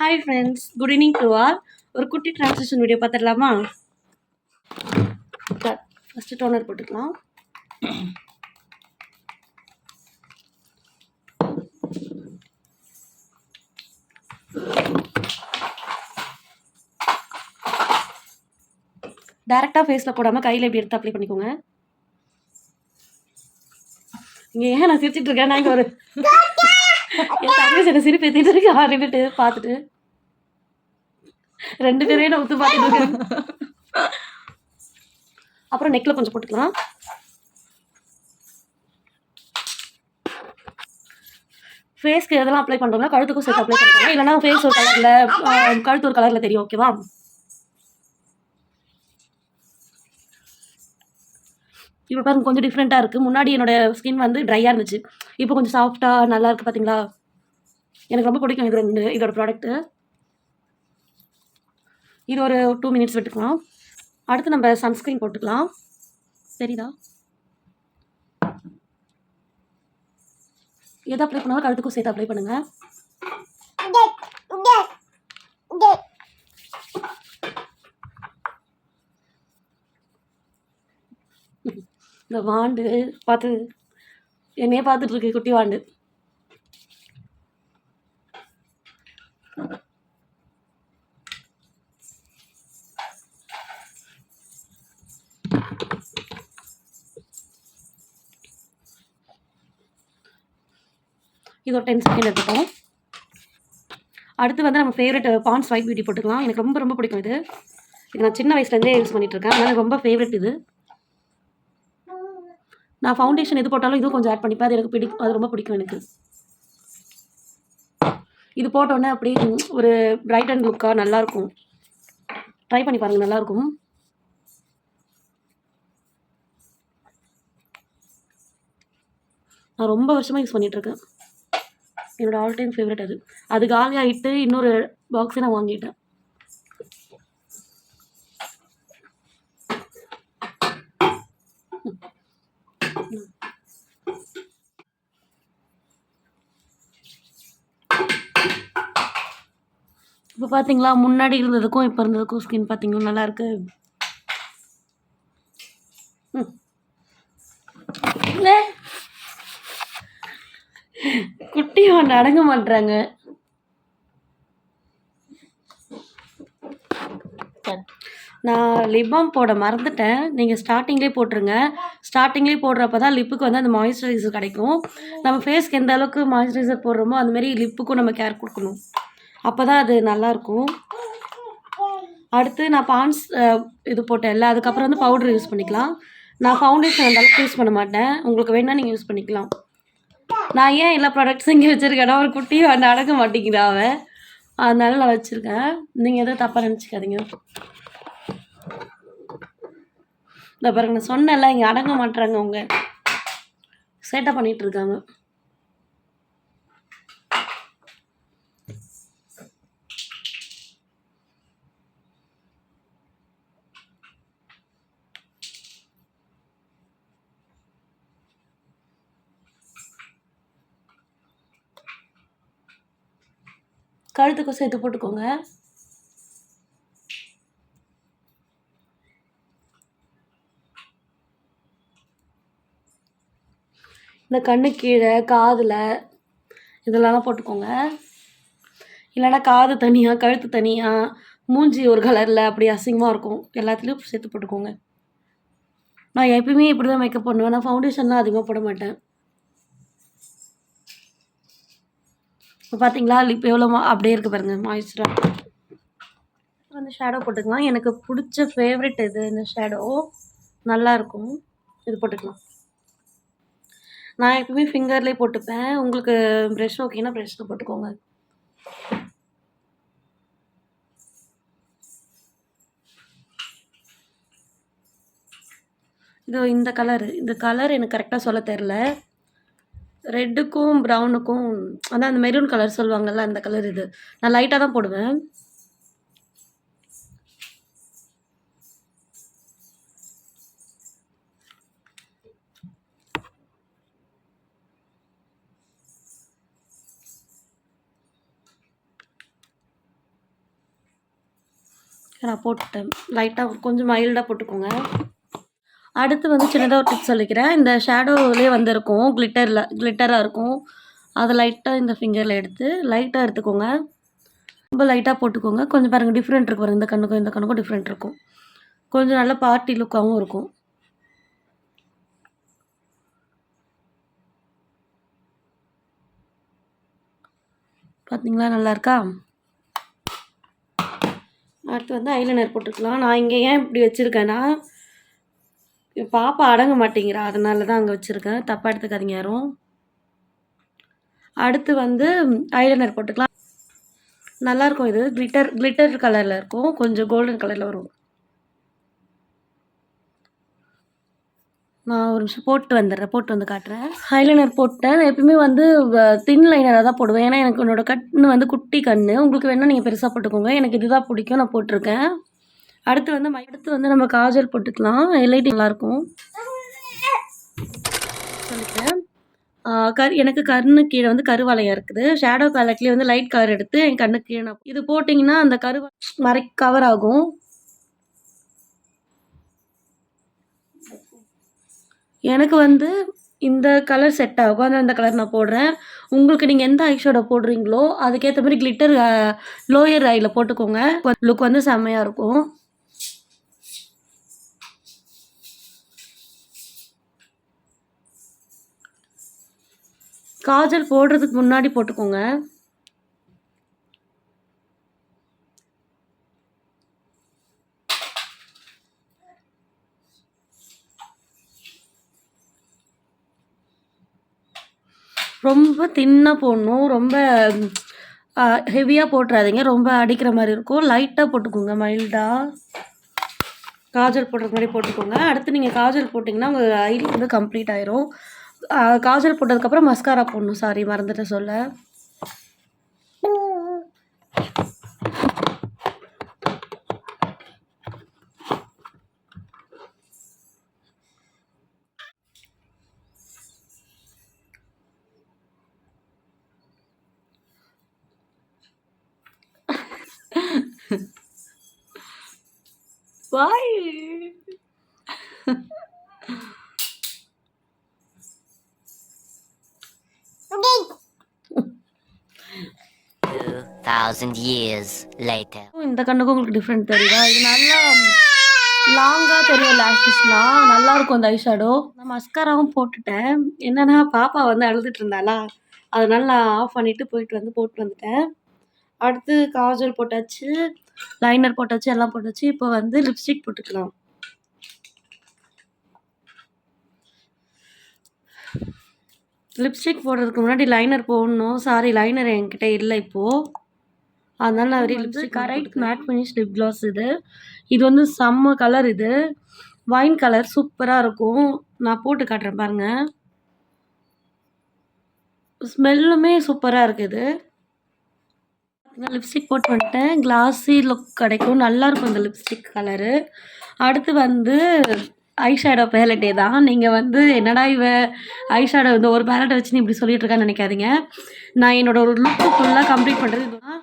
Hi friends, good evening to all. ஒரு குட்டி translation video பார்த்துடலாமா? ஃபஸ்ட்டு டோனர் போட்டுக்கலாம். டேரெக்டாக ஃபேஸில் போடாமல் கையில் எப்படி எடுத்து அப்ளை பண்ணிக்கோங்க. இங்கே ஏன் நான் சிரிச்சிட்டு இருக்கேன்? நான் இங்கே ஒரு என் தங்கச்சி என்ன சிரிப்பு ஏற்றிட்டு இருக்கேன். ஆறிட்டு பார்த்துட்டு 2 பேரையும் நான் ஊற்று பார்த்துட்டு இருக்கேன். அப்புறம் நெக்கில் கொஞ்சம் போட்டுக்கலாம். ஃபேஸ்க்கு எதெல்லாம் அப்ளை பண்ணுறோம்னா கழுத்துக்கும் சேர்த்து அப்ளை பண்ணுறோம். இல்லைனா ஃபேஸ் ஒரு கலரில், கழுத்து ஒரு கலரில் தெரியும். ஓகேவா? இப்போ பாருங்க, கொஞ்சம் டிஃப்ரெண்ட்டாக இருக்குது. முன்னாடி என்னோடய ஸ்கின் வந்து ட்ரையாக இருந்துச்சு, இப்போ கொஞ்சம் சாஃப்டாக நல்லா இருக்குது. பார்த்தீங்களா? எனக்கு ரொம்ப பிடிக்கும் இது இதோட ப்ராடக்ட்டு. இது ஒரு 2 மினிட்ஸ் விட்டுக்கலாம். அடுத்து நம்ம சன்ஸ்க்ரீன் போட்டுக்கலாம். சரிதா? எதை அப்ளை பண்ணாலும் கழுத்துக்கும் சேர்த்து அப்ளை பண்ணுங்கள். இந்த வாண்டு பார்த்து என்னையே பார்த்துட்டு இருக்கு, குட்டி வாண்டு. இது ஒரு 10 செகண்ட் எடுத்துட்டோம். அடுத்து வந்து நம்ம ஃபேவரட் பாண்ட்ஸ் ஒயிட் பியூட்டி போட்டுக்கலாம். எனக்கு ரொம்ப ரொம்ப பிடிக்கும் இது. இது நான் சின்ன வயசுலேருந்தே யூஸ் பண்ணிகிட்ருக்கேன். அதனால் ரொம்ப ஃபேவரட் இது. நான் ஃபவுண்டேஷன் எது போட்டாலும் இதுவும் கொஞ்சம் ஆட் பண்ணிப்பேன். அது எனக்கு பிடிக்கும், அது ரொம்ப பிடிக்கும் எனக்கு. இது போட்டோன்னே அப்படியே ஒரு பிரைட் அண்ட் லுக்காக நல்லாயிருக்கும். ட்ரை பண்ணி பாருங்கள், நல்லாயிருக்கும். நான் ரொம்ப வருஷமாக யூஸ் பண்ணிகிட்ருக்கேன். என்னோடய ஆல் டைம் ஃபேவரட் அது. அது காலி ஆகிட்டு இன்னொரு பாக்ஸை நான் வாங்கிட்டேன். இப்போ பார்த்தீங்களா, முன்னாடி இருந்ததுக்கும் இப்போ இருந்ததுக்கும் ஸ்கின் பார்த்தீங்களா நல்லாயிருக்கு. குட்டி ஒன்று அடங்க மாட்டுறாங்க. நான் லிப் பாம் போட மறந்துட்டேன். நீங்கள் ஸ்டார்டிங்லேயே போட்டுருங்க. ஸ்டார்டிங்லேயே போடுறப்ப தான் லிப்புக்கு வந்து அந்த மாய்ஸ்சரைசர் கிடைக்கும். நம்ம ஃபேஸ்க்கு எந்த அளவுக்கு மாய்ஸ்சரைசர் போடுறோமோ அதுமாரி லிப்புக்கும் நம்ம கேர் கொடுக்கணும். அப்போ தான் அது நல்லாயிருக்கும். அடுத்து நான் பாண்ட்ஸ் இது போட்டேன்ல, அதுக்கப்புறம் வந்து பவுடர் யூஸ் பண்ணிக்கலாம். நான் ஃபவுண்டேஷன் அந்த அளவுக்கு யூஸ் பண்ண மாட்டேன். உங்களுக்கு வேணால் நீங்கள் யூஸ் பண்ணிக்கலாம். நான் ஏன் எல்லா ப்ராடக்ட்ஸும் இங்கே வச்சுருக்கேன்னா, ஒரு குட்டி வந்து அடங்க மாட்டேங்கிறா அவன், அதனால நான் வச்சுருக்கேன். நீங்கள் எதுவும் தப்பாக நினச்சிக்காதீங்க. இந்த பாருங்க, நான் சொன்னேன்ல இங்கே அடங்க மாட்டுறாங்க, அவங்க சேட்டை பண்ணிகிட்டு இருக்காங்க. கழுத்துக்கும் சேர்த்து போட்டுக்கோங்க. இந்த கண்ணு கீழே, காதில் இதெல்லாம் போட்டுக்கோங்க. இல்லைன்னா காது தனியாக, கழுத்து தனியாக, மூஞ்சி ஒரு கலரில் அப்படி அசிங்கமாக இருக்கும். எல்லாத்துலேயும் சேர்த்து போட்டுக்கோங்க. நான் எப்பயுமே இப்படி தான் மேக்கப் பண்ணுவேன். நான் ஃபவுண்டேஷன்லாம் அதிகமாக போட மாட்டேன். இப்போ பார்த்தீங்களா, லிப் எவ்வளோ அப்படியே இருக்குது பாருங்கள், மாய்ஸ்சராக. வந்து ஷேடோ போட்டுக்கலாம். எனக்கு பிடிச்ச ஃபேவரெட் இது. இந்த ஷேடோ நல்லாயிருக்கும், இது போட்டுக்கலாம். நான் எப்பவுமே ஃபிங்கர்லேயே போட்டுப்பேன். உங்களுக்கு ப்ரெஷ் ஓகேன்னா ப்ரெஷ்ஷில் போட்டுக்கோங்க. இது இந்த கலர் எனக்கு கரெக்டாக சொல்ல தெரில. ரெட்டுக்கும் ப்ரௌனுக்கும் அதான் அந்த மெரூன் கலர் சொல்லுவாங்கள்ல, அந்த கலர் இது. நான் லைட்டாக தான் போடுவேன். நான் போட்டுட்டேன். லைட்டாக கொஞ்சம் மைல்டாக போட்டுக்கோங்க. அடுத்து வந்து சின்னதாக ஒரு டிப்ஸ் சொல்லிக்கிறேன். இந்த ஷேடோவிலே வந்து இருக்கும் கிளிட்டராக இருக்கும். அதை லைட்டாக இந்த ஃபிங்கரில் எடுத்து லைட்டாக எடுத்துக்கோங்க. ரொம்ப லைட்டாக போட்டுக்கோங்க. கொஞ்சம் பாருங்கள் டிஃப்ரெண்ட் இருக்கும் பாருங்கள். இந்த கண்ணுக்கும் டிஃப்ரெண்ட் இருக்கும். கொஞ்சம் நல்ல பார்ட்டி லுக்காகவும் இருக்கும். பார்த்தீங்களா நல்லாயிருக்கா? அடுத்து வந்து ஐலைனர் போட்டுக்கலாம். நான் இங்கே ஏன் இப்படி வச்சுருக்கேன்னா, பாப்பா அடங்க மாட்டேங்கிறா, அதனால தான் அங்கே வச்சுருக்கேன். தப்பாக எடுத்துக்காதீங்க யாரும். அடுத்து வந்து ஐலைனர் போட்டுக்கலாம். நல்லாயிருக்கும். இது கிளிட்டர் கலரில் இருக்கும். கொஞ்சம் கோல்டன் கலரில் வரும். நான் ஒரு நிமிஷம் போட்டு வந்து காட்டுறேன். ஐலைனர் போட்டேன். நான் எப்பயுமே வந்து தின் லைனராக தான் போடுவேன். ஏன்னா எனக்கு என்னோடய கண்ணு வந்து குட்டி கண்ணு. உங்களுக்கு வேணால் நீங்கள் பெருசாக போட்டுக்கோங்க. எனக்கு இதுதான் பிடிக்கும், நான் போட்டிருக்கேன். அடுத்து வந்து நம்ம காஜல் போட்டுக்கலாம். ஹைலைட்டிங் நல்லாயிருக்கும் சொல்லிக்கிறேன். எனக்கு கண்ணு கீழே வந்து கருவளையம் இருக்குது. ஷேடோ பேலட்லேயே வந்து லைட் கலர் எடுத்து என் கண்ணு கீழே இது போட்டிங்கன்னா அந்த கவர் ஆகும். எனக்கு வந்து இந்த கலர் செட் ஆகும். அதனால் இந்த கலர் நான் போடுறேன். உங்களுக்கு நீங்கள் எந்த ஐஷேடோ போடுறீங்களோ அதுக்கேற்ற மாதிரி கிளிட்டர் லோயர் ஐயில் போட்டுக்கோங்க. லுக் வந்து செம்மையாக இருக்கும். காஜல் போடுறதுக்கு முன்னாடி போட்டுக்கோங்க. ரொம்ப தின்னாக போடணும். ரொம்ப ஹெவியாக போட்டுறாதீங்க. ரொம்ப அடிக்கிற மாதிரி இருக்கும். லைட்டாக போட்டுக்கோங்க, மைல்டாக. காஜல் போடுறதுக்கு முன்னாடி போட்டுக்கோங்க. அடுத்து நீங்கள் காஜல் போட்டிங்கன்னா உங்கள் ஐ வந்து கம்ப்ளீட் ஆயிரும். காஜல் போட்டதுக்கப்புறம் மஸ்காரா போடணும். சாரி, மறந்துட்டேன் சொல்ல. Why? 2000 years later. இந்த கண்ணுக்கும் உங்களுக்கு டிஃப்ரெண்ட் தெரியுதா? இது நல்லா லாங்காக தெரியும். லேஷஸ்லாம் நல்லாயிருக்கும் இந்த ஐஷேடோ. நான் மஸ்காராவும் போட்டுட்டேன். என்னென்னா பாப்பா வந்து அழுதுட்டு இருந்தாளா, அதனால நான் ஆஃப் பண்ணிவிட்டு போட்டு வந்துட்டேன். அடுத்து காஜல் போட்டாச்சு, லைனர் போட்டாச்சு, எல்லாம் போட்டாச்சு. இப்போ வந்து லிப்ஸ்டிக் போட்டுக்கலாம். லிப்ஸ்டிக் போடுறதுக்கு முன்னாடி லைனர் போடணும். சாரி, லைனர் என்கிட்ட இல்லை இப்போது. அதனால நான் lipstick correct matte finish lip class இது வந்து செம்ம கலர். இது வைன் கலர், சூப்பராக இருக்கும். நான் போட்டு காட்டுறேன் பாருங்கள். ஸ்மெல்லுமே சூப்பராக இருக்குது. லிப்ஸ்டிக் போட்டு வந்துட்டேன். கிளாஸி லுக் கிடைக்கும். நல்லாயிருக்கும் இந்த லிப்ஸ்டிக் கலரு. அடுத்து வந்து ஐஷேடோ பேலட்டே தான். நீங்கள் வந்து என்னடா ஐஷேடோ இந்த ஒரு பேலட்டை வச்சு நீ இப்படி சொல்லிட்டு இருக்கான்னு நினைக்காதீங்க. நான் என்னோடய ஒரு லுக்கு ஃபுல்லாக கம்ப்ளீட் பண்ணுறது இதுதான்.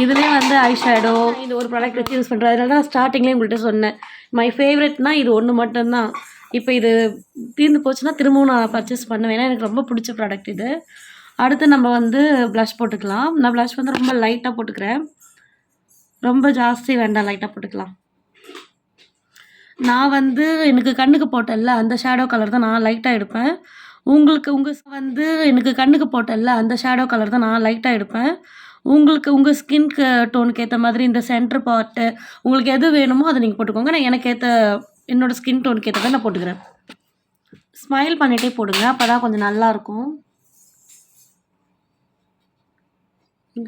இதுலேயே வந்து ஐஷேடோ இந்த ஒரு ப்ராடக்ட் வச்சு யூஸ் பண்ணுறது. அதனால தான் ஸ்டார்டிங்லேயே உங்கள்கிட்ட சொன்னேன், மை ஃபேவரெட்னால் இது ஒன்று மட்டும்தான். இப்போ இது தீர்ந்து போச்சுன்னா திரும்பவும் நான் பர்ச்சேஸ் பண்ணுவேன். ஏன்னா எனக்கு ரொம்ப பிடிச்ச ப்ராடக்ட் இது. அடுத்து நம்ம வந்து ப்ளஷ் போட்டுக்கலாம். நான் ப்ளஷ் வந்து ரொம்ப லைட்டாக போட்டுக்கிறேன். ரொம்ப ஜாஸ்தி வேண்டாம், லைட்டாக போட்டுக்கலாம். நான் வந்து எனக்கு கண்ணுக்கு போட்டேன்ல அந்த ஷேடோ கலர் தான் நான் லைட்டாக எடுப்பேன். எனக்கு கண்ணுக்கு போட்டேன்ல அந்த ஷேடோ கலர் தான் நான் லைட்டாக எடுப்பேன். உங்களுக்கு உங்கள் ஸ்கின்க்கு டோனுக்கு ஏற்ற மாதிரி இந்த சென்டர் பார்ட்டு உங்களுக்கு எது வேணுமோ அதை நீங்கள் போட்டுக்கோங்க. நான் என்னோடய ஸ்கின் டோனுக்கு ஏற்ற நான் போட்டுக்கிறேன். ஸ்மைல் பண்ணிகிட்டே போடுங்க, அப்போ தான் கொஞ்சம் நல்லாயிருக்கும்.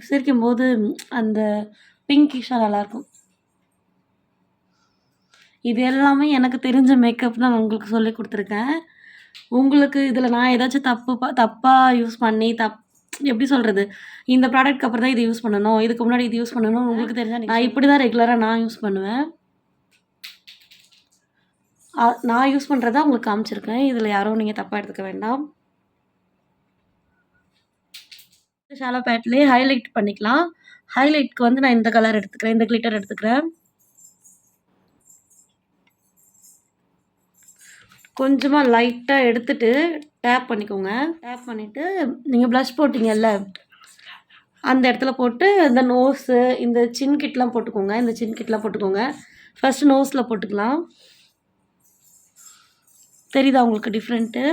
சிரிக்கும்போது அந்த பிங்கிஷாக நல்லாயிருக்கும். இது எல்லாமே எனக்கு தெரிஞ்ச மேக்கப் தான் நான் உங்களுக்கு சொல்லி கொடுத்துருக்கேன். உங்களுக்கு இதில் நான் ஏதாச்சும் தப்பாக யூஸ் பண்ணி எப்படி சொல்கிறது, இந்த ப்ராடக்ட்க்கு அப்புறம் தான் இது யூஸ் பண்ணணும், இதுக்கு முன்னாடி இது யூஸ் பண்ணணும் உங்களுக்கு தெரிஞ்சால் நான் இப்படி தான் ரெகுலராக நான் யூஸ் பண்ணுவேன். நான் யூஸ் பண்ணுறதா உங்களுக்கு காமிச்சிருக்கேன். இதில் யாரும் நீங்கள் தப்பாக எடுத்துக்க வேண்டாம். ஷாலோ பேட்லேயே ஹைலைட் பண்ணிக்கலாம். ஹைலைட்க்கு வந்து நான் இந்த கலர் எடுத்துக்கிறேன், இந்த கிளிட்டர் எடுத்துக்கிறேன். கொஞ்சமாக லைட்டாக எடுத்துட்டு டேப் பண்ணிக்கோங்க. டேப் பண்ணிவிட்டு நீங்கள் ப்ளஷ் போட்டிங்கல்ல அந்த இடத்துல போட்டு இந்த நோஸு இந்த சின் கிட்லாம் போட்டுக்கோங்க. இந்த சின் கிட்லாம் போட்டுக்கோங்க. ஃபஸ்ட்டு நோஸில் போட்டுக்கலாம். தெரியுதா உங்களுக்கு டிஃப்ரெண்ட்டு?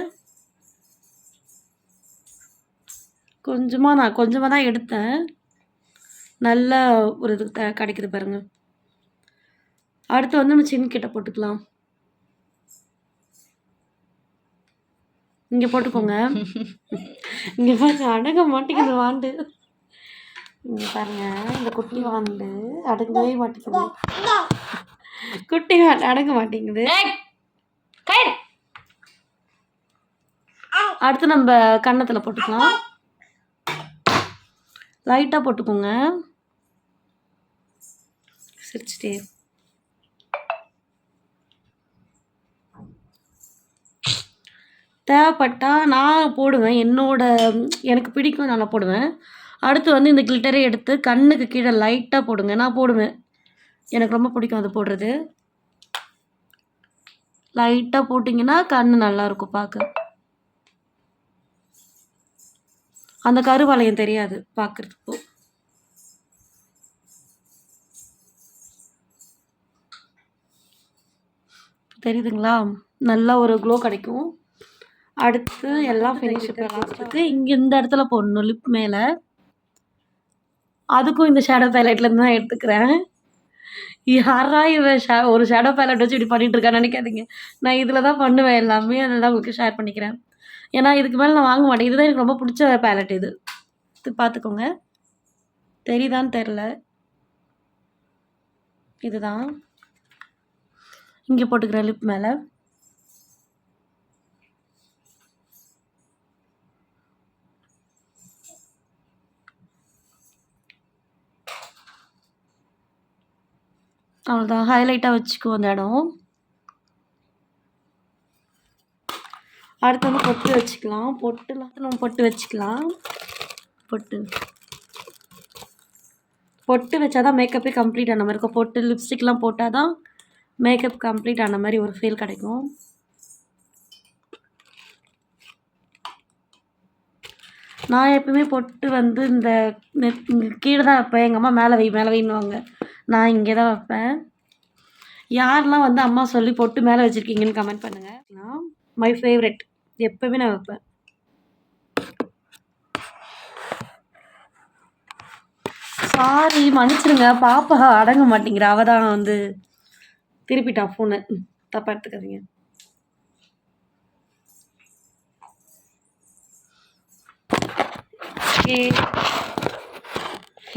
நான் கொஞ்சமாக தான் எடுத்தேன். நல்ல ஒரு இது கிடைக்குது பாருங்க. அடுத்து வந்து நம்ம சின் கிட்ட போட்டுக்கலாம். இங்கே போட்டுக்கோங்க. இங்கே பாருங்க அடங்க மாட்டேங்குது வாண்டு. இங்கே பாருங்க இந்த குட்டி வாண்டு அடங்கவே மாட்டேங்குது. குட்டி வாண்டு அடங்க மாட்டேங்குது. அடுத்து நம்ம கன்னத்தில் போட்டுக்கலாம். லைட்டாக போட்டுக்கோங்க. சிரிச்சிட்டே தேவைப்பட்டா நான் போடுவேன். எனக்கு பிடிக்கும், நல்லா போடுவேன். அடுத்து வந்து இந்த கிளிட்டரை எடுத்து கண்ணுக்கு கீழே லைட்டாக போடுங்க. நான் போடுவேன், எனக்கு ரொம்ப பிடிக்கும் அது போடுறது. லைட்டாக போட்டிங்கன்னா கண் நல்லாயிருக்கும் பார்க்க. அந்த கருவளையம் தெரியாது பார்க்குறதுக்கு. தெரியுதுங்களா? நல்லா ஒரு க்ளோ கிடைக்கும். அடுத்து எல்லாம் ஃபினிஷ் லாஸ்ட்டுக்கு இங்கே இந்த இடத்துல போடணும் லிப் மேலே. அதுக்கும் இந்த ஷேடோ பேலட்லேருந்து தான் எடுத்துக்கிறேன். யாரா இவன் ஒரு ஷேடோ பேலட் வச்சு இப்படி பண்ணிகிட்டு இருக்கான்னு நினைக்காதீங்க. நான் இதில் தான் பண்ணுவேன் எல்லாமே. அதில் தான் உங்களுக்கு ஷேர் பண்ணிக்கிறேன். ஏன்னா இதுக்கு மேலே நான் வாங்க மாட்டேன். இதுதான் எனக்கு ரொம்ப பிடிச்ச பேலட். இது பார்த்துக்கோங்க. தெரியுதான்னு தெரில. இதுதான் இங்கே போட்டுக்கிறேன் லிப் மேலே. அவ்வளோதான், ஹைலைட்டாக வச்சுக்குவோம் அந்த இடம். அடுத்து வந்து பொட்டு வச்சுக்கலாம். நம்ம பொட்டு வச்சுக்கலாம். பொட்டு வச்சா தான் மேக்கப்பே கம்ப்ளீட் ஆன மாதிரி இருக்கும். பொட்டு லிப்ஸ்டிக்லாம் போட்டால் தான் மேக்கப் கம்ப்ளீட் ஆன மாதிரி ஒரு ஃபீல் கிடைக்கும். நான் எப்பவுமே பொட்டு வந்து இந்த கீழே தான் வைப்பேன். எங்கள் அம்மா மேலே வைன்னுவாங்க. நான் இங்கே தான் வைப்பேன். யாரெல்லாம் வந்து அம்மா சொல்லி பொட்டு மேலே வச்சுருக்கீங்கன்னு கமெண்ட் பண்ணுங்கள். மை ஃபேவரெட், எப்போவுமே நான் வைப்பேன். சாரி மன்னிச்சிருங்க, பாப்பா அடங்க மாட்டேங்கிற. அவள் தான் வந்து திருப்பிட்டான் ஃபோனை. தப்பாக எடுத்துக்காதீங்க. ஓகே,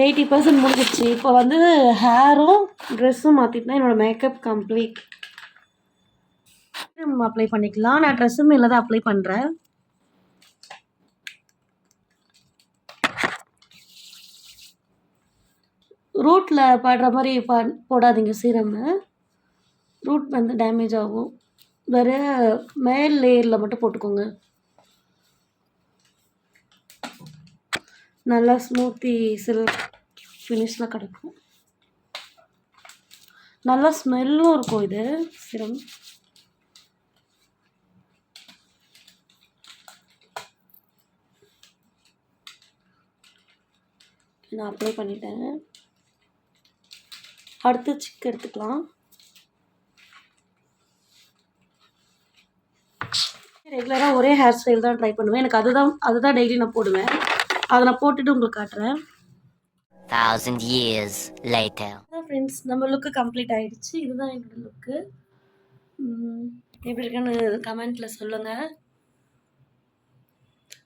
80% முடிஞ்சிடுச்சு. இப்போ வந்து ஹேரும் ட்ரெஸ்ஸும் மாற்றிட்டுனா என்னோடய மேக்கப் கம்ப்ளீட். அப்ளை பண்ணிக்கலாம். நான் ட்ரெஸ்ஸு மேலே தான் அப்ளை பண்ணுறேன். ரூட்டில் படுற மாதிரி போடாதீங்க சீரம்மு. ரூட் வந்து டேமேஜ் ஆகும். வேறு மேல் லேயரில் மட்டும் போட்டுக்கோங்க. நல்லா ஸ்மூத்தி ஃபினிஷில் கிடைக்கும். நல்லா ஸ்மெல்லும் இருக்கும் இது சீரம். நான் அப்ளை பண்ணிட்டேன். அடுத்து சிக் எடுத்துக்கலாம். ரெகுலராக ஒரே ஹேர் ஸ்டைல் தான் ட்ரை பண்ணுவேன். எனக்கு அதுதான் டெய்லி நான் போடுவேன். அதை நான் போட்டுட்டு உங்களுக்கு காட்டுறேன். 1000 years later. ஃப்ரெண்ட்ஸ், நம்ம லுக்கு கம்ப்ளீட் ஆகிடுச்சு. இதுதான் என்னோடய லுக்கு. எப்படி இருக்குன்னு கமெண்ட்டில் சொல்லுங்கள்.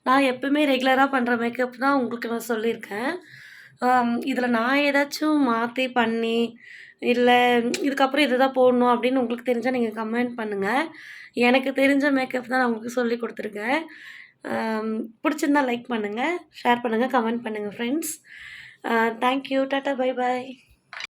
நான் எப்பவுமே ரெகுலராக பண்ணுற மேக்கப் தான் உங்களுக்கு நான் சொல்லியிருக்கேன். இதில் நான் ஏதாச்சும் மாற்றி பண்ணி இல்லை இதுக்கப்புறம் இது தான் போடணும் அப்படின்னு உங்களுக்கு தெரிஞ்சால் நீங்கள் கமெண்ட் பண்ணுங்கள். எனக்கு தெரிஞ்ச மேக்கப் தான் நான் உங்களுக்கு சொல்லி கொடுத்துருக்கேன். பிடிச்சிருந்தா லைக் பண்ணுங்கள், ஷேர் பண்ணுங்கள், கமெண்ட் பண்ணுங்கள் friends. Thank you, tata, bye bye.